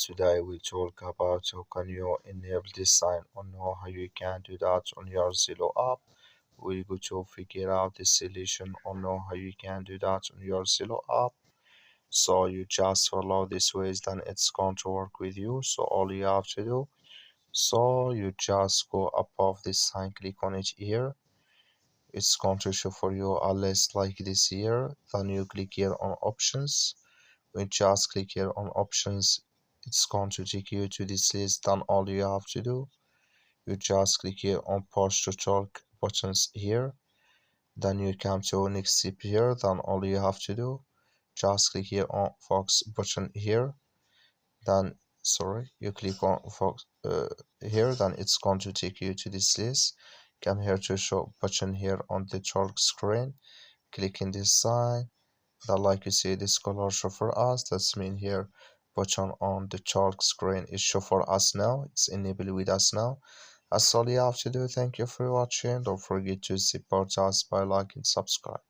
Today we talk about how can you enable this sign or know how you can do that on your Zello app. We're going to figure out the solution or know how you can do that on your Zello app. So you just follow this ways, then it's going to work with you. So all you have to do, so you just go above this sign, click on it here. It's going to show for you a list like this here. Then you click here on options. When you just click here on options, it's going to take you to this list. Then all you have to do, you just click here on push to talk buttons here. Then you come to next step here. Then all you have to do, just click here on Fox button here. Then sorry, you click on Fox here. Then it's going to take you to this list. Come here to show button here on the talk screen. Click in this sign. That like you see this color show for us. That's mean here button on the talk screen is show for us now. It's enabled with us now. That's all you have to do. Thank you for watching. Don't forget to support us by liking, subscribe.